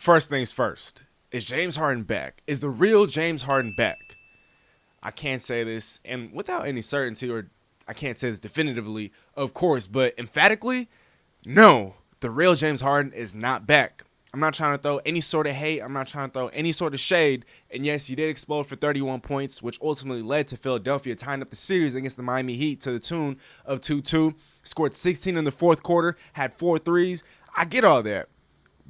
First things first, is James Harden back? Is the real James Harden back? I can't say this, and without any certainty, or I can't say this definitively, of course, but emphatically, no, the real James Harden is not back. I'm not trying to throw any sort of hate. I'm not trying to throw any sort of shade. And yes, he did explode for 31 points, which ultimately led to Philadelphia tying up the series against the Miami Heat to the tune of 2-2. Scored 16 in the fourth quarter, had 4 threes. I get all that.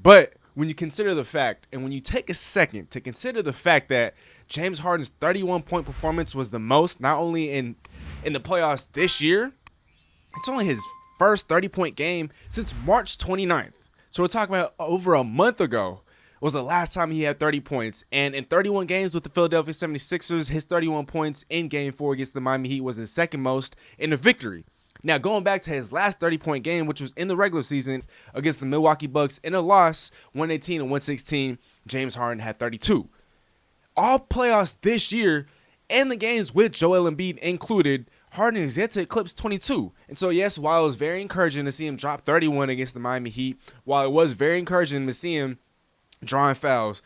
But when you consider the fact, and when you take a second to consider the fact that James Harden's 31-point performance was the most, not only in the playoffs this year, it's only his first 30-point game since March 29th. So we're talking about over a month ago was the last time he had 30 points. And in 31 games with the Philadelphia 76ers, his 31 points in Game 4 against the Miami Heat was his second most in a victory. Now, going back to his last 30-point game, which was in the regular season against the Milwaukee Bucks in a loss, 118 and 116, James Harden had 32. All playoffs this year and the games with Joel Embiid included, Harden is yet to eclipse 22. And so, yes, while it was very encouraging to see him drop 31 against the Miami Heat, while it was very encouraging to see him drawing fouls,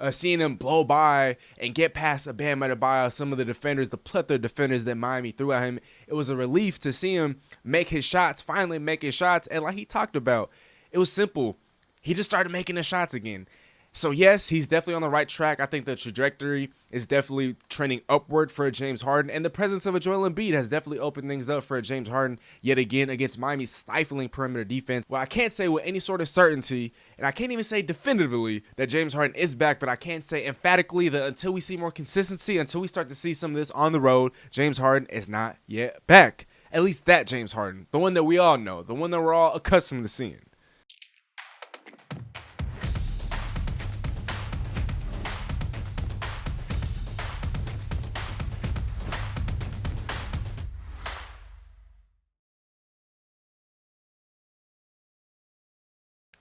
seeing him blow by and get past a Bam Adebayo, some of the defenders, the plethora of defenders that Miami threw at him, it was a relief to see him make his shots, finally make his shots. And like he talked about, it was simple. He just started making the shots again. So, yes, he's definitely on the right track. I think the trajectory is definitely trending upward for a James Harden. And the presence of a Joel Embiid has definitely opened things up for a James Harden yet again against Miami's stifling perimeter defense. Well, I can't say with any sort of certainty, and I can't even say definitively that James Harden is back, but I can say emphatically that until we see more consistency, until we start to see some of this on the road, James Harden is not yet back. At least that James Harden, the one that we all know, the one that we're all accustomed to seeing.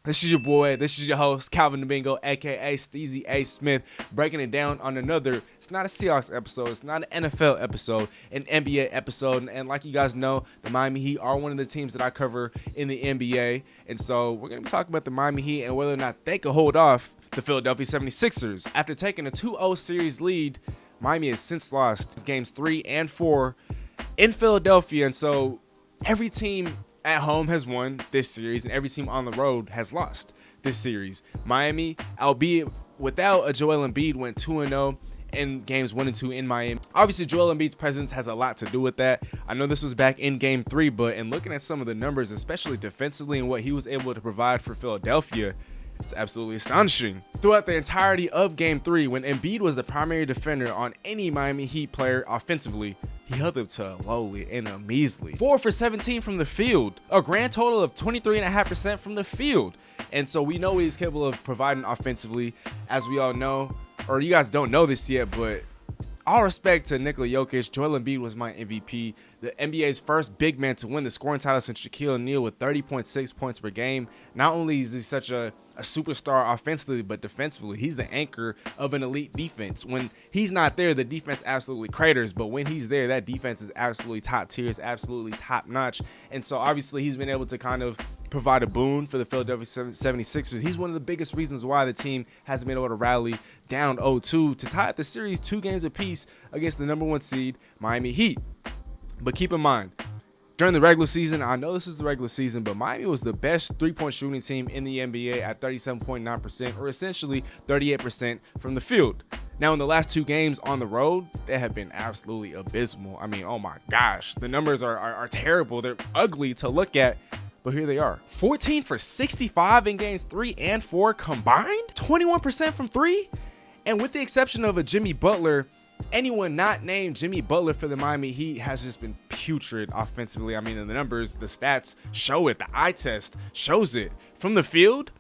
This is your boy, this is your host, Calvin-Domingo, a.k.a. Steezy A. Smith, breaking it down on another, it's not a Seahawks episode, it's not an NFL episode, an NBA episode, and like you guys know, the Miami Heat are one of the teams that I cover in the NBA, and so we're going to be talking about the Miami Heat and whether or not they could hold off the Philadelphia 76ers. After taking a 2-0 series lead, Miami has since lost games 3 and 4 in Philadelphia, and so every team at home has won this series, and every team on the road has lost this series. Miami, albeit without a Joel Embiid, went 2-0 in games 1 and 2 in Miami. Obviously, Joel Embiid's presence has a lot to do with that. I know this was back in Game 3, but in looking at some of the numbers, especially defensively and what he was able to provide for Philadelphia, it's absolutely astonishing. Throughout the entirety of Game 3, when Embiid was the primary defender on any Miami Heat player offensively, he held up to a lowly and a measly 4 for 17 from the field, a grand total of 23.5% from the field. And so we know he's capable of providing offensively, as we all know, or you guys don't know this yet, but all respect to Nikola Jokic, Joel Embiid was my MVP, the NBA's first big man to win the scoring title since Shaquille O'Neal with 30.6 points per game. Not only is he such a superstar offensively, but defensively, he's the anchor of an elite defense. When he's not there, the defense absolutely craters, but when he's there, that defense is absolutely top tier, it's absolutely top notch. And so obviously he's been able to kind of provide a boon for the Philadelphia 76ers. He's one of the biggest reasons why the team hasn't been able to rally down 0-2 to tie up the series 2 games apiece against the number 1 seed Miami Heat. But keep in mind, during the regular season, I know this is the regular season, but Miami was the best three-point shooting team in the NBA at 37.9%, or essentially 38% from the field. Now, in the last 2 games on the road, they have been absolutely abysmal. I mean, oh my gosh, the numbers are terrible. They're ugly to look at, but here they are. 14 for 65 in games 3 and 4 combined, 21% from 3, and with the exception of a Jimmy Butler, anyone not named Jimmy Butler for the Miami Heat has just been putrid offensively. I mean, in the numbers, the stats show it. The eye test shows it. From the field,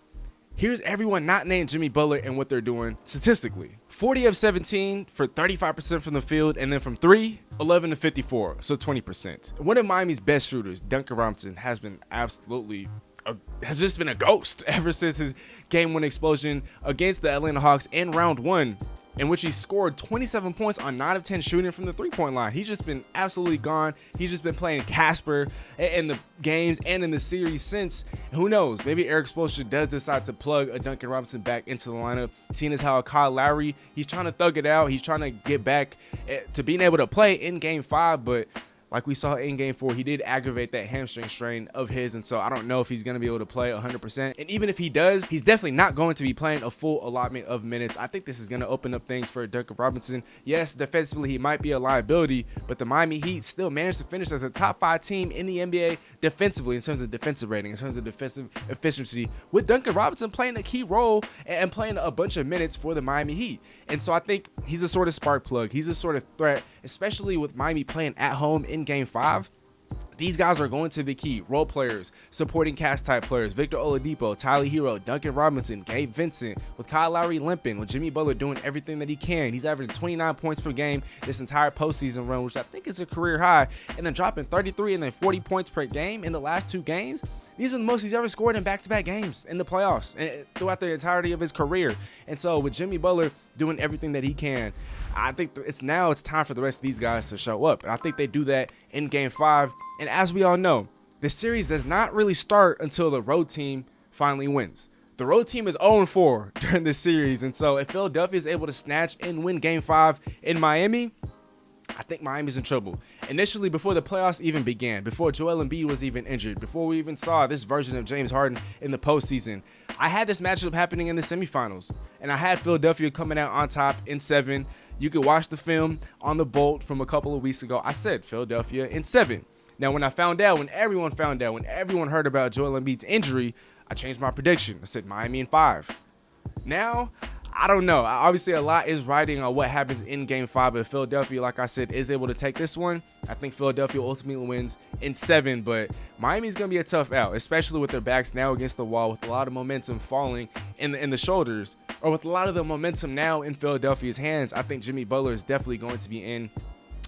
here's everyone not named Jimmy Butler and what they're doing statistically. 40 of 17 for 35% from the field, and then from 3, 11 to 54, so 20%. One of Miami's best shooters, Duncan Robinson, has just been a ghost ever since his game 1 explosion against the Atlanta Hawks in round 1. in which he scored 27 points on 9 of 10 shooting from the three-point line. He's just been absolutely gone. He's just been playing Casper in the games and in the series since. Who knows? Maybe Eric Spoelstra does decide to plug a Duncan Robinson back into the lineup, seeing as how Kyle Lowry, he's trying to thug it out. He's trying to get back to being able to play in Game 5, but like we saw in Game 4, he did aggravate that hamstring strain of his, and so I don't know if he's going to be able to play 100%. And even if he does, he's definitely not going to be playing a full allotment of minutes. I think this is going to open up things for Duncan Robinson. Yes, defensively, he might be a liability, but the Miami Heat still managed to finish as a top 5 team in the NBA defensively in terms of defensive rating, in terms of defensive efficiency, with Duncan Robinson playing a key role and playing a bunch of minutes for the Miami Heat. And so I think he's a sort of spark plug. He's a sort of threat, especially with Miami playing at home in Game 5. These guys are going to be key role players, supporting cast type players. Victor Oladipo, Tyler Hero, Duncan Robinson, Gabe Vincent, with Kyle Lowry limping, with Jimmy Butler doing everything that he can. He's averaging 29 points per game this entire postseason run, which I think is a career high, and then dropping 33 and then 40 points per game in the last 2 games. These are the most he's ever scored in back-to-back games in the playoffs and throughout the entirety of his career. And so with Jimmy Butler doing everything that he can, I think it's time for the rest of these guys to show up. And I think they do that in Game 5. And as we all know, the series does not really start until the road team finally wins. The road team is 0-4 during this series. And so if Philadelphia is able to snatch and win Game 5 in Miami, I think Miami's in trouble. Initially, before the playoffs even began, before Joel Embiid was even injured, before we even saw this version of James Harden in the postseason, I had this matchup happening in the semifinals, and I had Philadelphia coming out on top in 7. You could watch the film on the Boelt from a couple of weeks ago. I said Philadelphia in 7. Now, when everyone heard about Joel Embiid's injury, I changed my prediction. I said Miami in 5. Now, I don't know. Obviously, a lot is riding on what happens in Game 5. But Philadelphia, like I said, is able to take this one. I think Philadelphia ultimately wins in 7. But Miami's going to be a tough out, especially with their backs now against the wall, with a lot of momentum falling in the shoulders, or with a lot of the momentum now in Philadelphia's hands. I think Jimmy Butler is definitely going to be in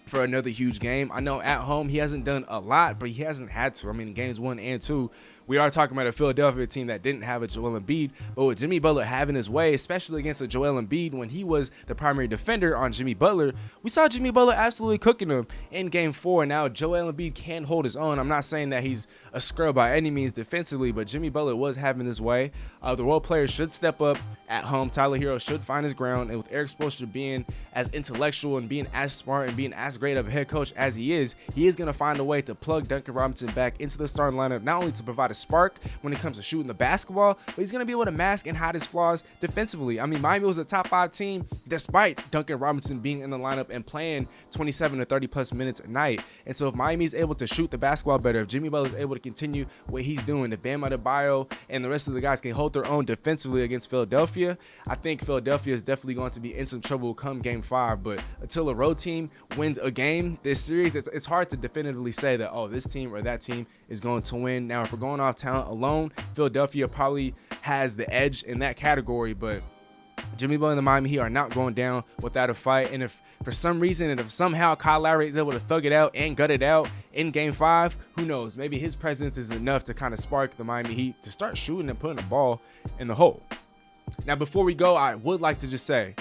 for another huge game. I know at home he hasn't done a lot, but he hasn't had to. I mean, games 1 and 2, we are talking about a Philadelphia team that didn't have a Joel Embiid, but with Jimmy Butler having his way, especially against a Joel Embiid when he was the primary defender on Jimmy Butler, we saw Jimmy Butler absolutely cooking him in Game 4. Now, Joel Embiid can hold his own. I'm not saying that he's a scrub by any means defensively, but Jimmy Butler was having his way. The role players should step up at home. Tyler Hero should find his ground, and with Eric Spoelstra being as intellectual and being as smart and being as great of a head coach as he is going to find a way to plug Duncan Robinson back into the starting lineup, not only to provide a spark when it comes to shooting the basketball, but he's going to be able to mask and hide his flaws defensively. I mean, Miami was a top 5 team despite Duncan Robinson being in the lineup and playing 27 to 30 plus minutes a night. And so if Miami's able to shoot the basketball better, if Jimmy Butler's able to continue what he's doing, if Bam Adebayo and the rest of the guys can hold their own defensively against Philadelphia, I think Philadelphia is definitely going to be in some trouble come Game 5. But until a road team wins a game this series, it's hard to definitively say that, oh, this team or that team is going to win. Now, if we're going off talent alone, Philadelphia probably has the edge in that category, but Jimmy Butler and the Miami Heat are not going down without a fight. And if for some reason, and if somehow Kyle Lowry is able to thug it out and gut it out in Game 5, who knows? Maybe his presence is enough to kind of spark the Miami Heat to start shooting and putting the ball in the hole. Now, before we go, I would like to just say,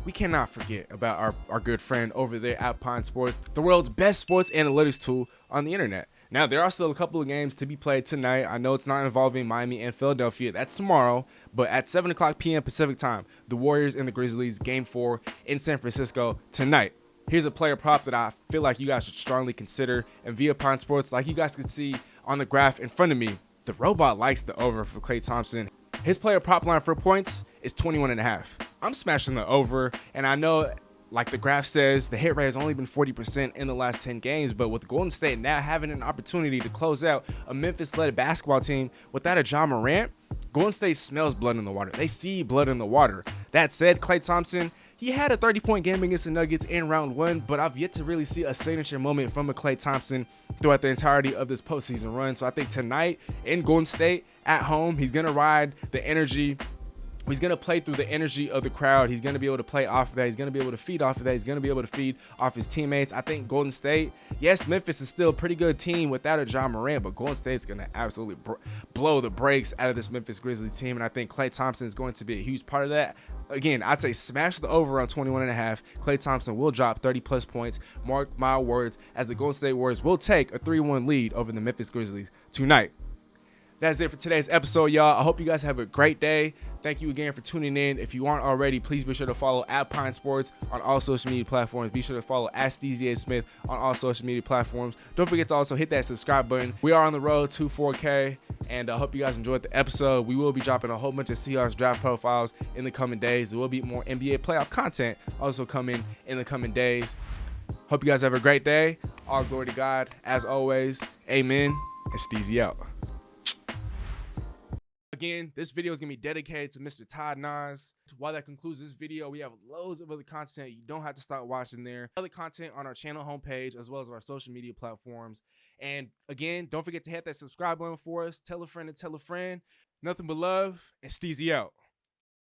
we cannot forget about our good friend over there at Alpine Sports, the world's best sports analytics tool on the internet. Now, there are still a couple of games to be played tonight. I know it's not involving Miami and Philadelphia. That's tomorrow. But at 7 o'clock p.m. Pacific time, the Warriors and the Grizzlies, Game 4 in San Francisco tonight. Here's a player prop that I feel like you guys should strongly consider. And via Alpine Sports, like you guys can see on the graph in front of me, the robot likes the over for Klay Thompson. His player prop line for points is 21.5. I'm smashing the over, and I know, like the graph says, the hit rate has only been 40% in the last 10 games, but with Golden State now having an opportunity to close out a Memphis-led basketball team without a Ja Morant, Golden State smells blood in the water. They see blood in the water. That said, Klay Thompson, he had a 30-point game against the Nuggets in round 1, but I've yet to really see a signature moment from a Klay Thompson throughout the entirety of this postseason run. So I think tonight in Golden State at home, he's going to ride the energy He's going to play through the energy of the crowd. He's going to be able to play off of that. He's going to be able to feed off of that. He's going to be able to feed off his teammates. I think Golden State, yes, Memphis is still a pretty good team without a Ja Morant, but Golden State's going to absolutely blow the brakes out of this Memphis Grizzlies team, and I think Klay Thompson is going to be a huge part of that. Again, I'd say smash the over on 21.5. Klay Thompson will drop 30-plus points. Mark my words, as the Golden State Warriors will take a 3-1 lead over the Memphis Grizzlies tonight. That's it for today's episode, y'all. I hope you guys have a great day. Thank you again for tuning in. If you aren't already, please be sure to follow Alpine Sports on all social media platforms. Be sure to follow @SteezySmith on all social media platforms. Don't forget to also hit that subscribe button. We are on the road to 4K, and I hope you guys enjoyed the episode. We will be dropping a whole bunch of Seahawks draft profiles in the coming days. There will be more NBA playoff content also coming in the coming days. Hope you guys have a great day. All glory to God. As always, amen, and Steezy out. Again, this video is going to be dedicated to Mr. Todd Nas. While that concludes this video, we have loads of other content. You don't have to stop watching there. Other content on our channel homepage as well as our social media platforms. And again, don't forget to hit that subscribe button for us. Tell a friend and tell a friend. Nothing but love, and Steezy out.